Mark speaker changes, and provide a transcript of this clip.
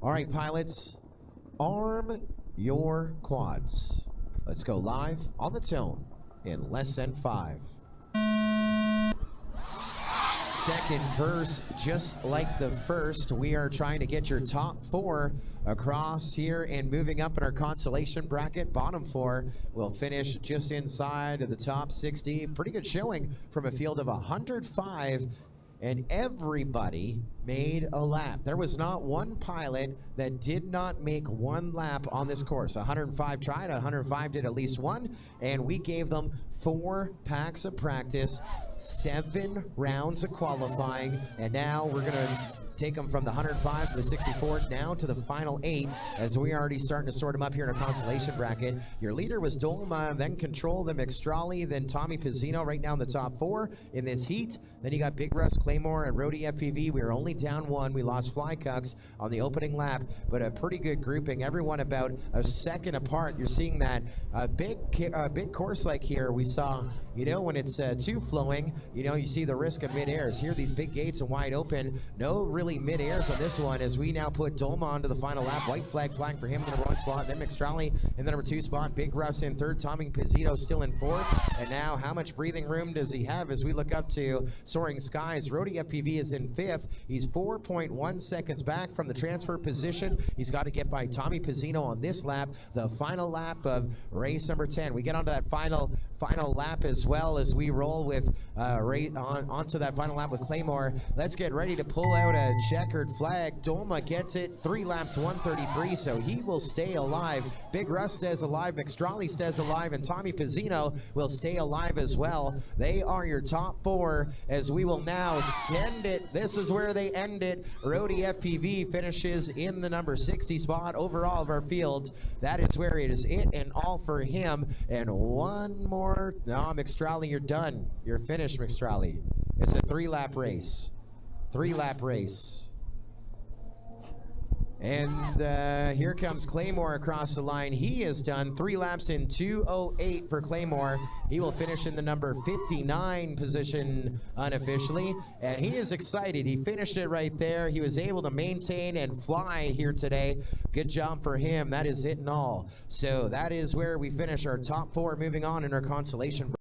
Speaker 1: All right, pilots, arm your quads. Let's go live on the tone in less than 5. Second verse, just like the first, we are trying to get your top 4 across here and moving up in our consolation bracket. Bottom 4 will finish just inside of the top 60. Pretty good showing from a field of 105, and everybody made a lap. There was not one pilot that did not make one lap on this course. 105 tried, 105 did at least one, and we gave them 4 packs of practice, 7 rounds of qualifying, and now we're gonna take them from the 105 to the 64 now to the final 8, as we are already starting to sort them up here in a consolation bracket. Your leader was Dolma, then Control, then McStrolly, then Tommy Pezzino right now in the top 4 in this heat. Then you got Big Russ, Claymore, and Rody FPV. We were only down 1. We lost Flycucks on the opening lap, but a pretty good grouping. Everyone about a second apart. You're seeing that big course like here. We saw, you know, when it's too flowing, you know, you see the risk of mid-airs. Here, these big gates are wide open. No really mid-airs on this one, as we now put Dolma onto the final lap. White flag flying for him in the number 1 spot. Then McStrolly in the number 2 spot. Big Russ in 3rd. Tommy Pezzino still in 4th. And now, how much breathing room does he have as we look up to Soaring Skies? Rody FPV is in 5th. He's 4.1 seconds back from the transfer position. He's got to get by Tommy Pezzino on this lap, the final lap of race number 10. We get onto that final lap as well as we roll with onto that final lap with Claymore. Let's get ready to pull out a checkered flag. Dolma gets it, 3 laps, 133, so he will stay alive. Big Russ stays alive, McStrolly stays alive, and Tommy Pezzino will stay alive as well. They are your top 4 as we will now send it. This is where they end it. Rody FPV finishes in the number 60 spot overall of our field. That is where it is it and all for him. And one more. No, McStrolly, you're done. You're finished, McStrolly. It's a 3-lap race. 3-lap race. And here comes Claymore across the line. He is done. 3 laps in 2:08 for Claymore. He will finish in the number 59 position unofficially. And he is excited. He finished it right there. He was able to maintain and fly here today. Good job for him. That is it and all. So that is where we finish our top 4, moving on in our consolation.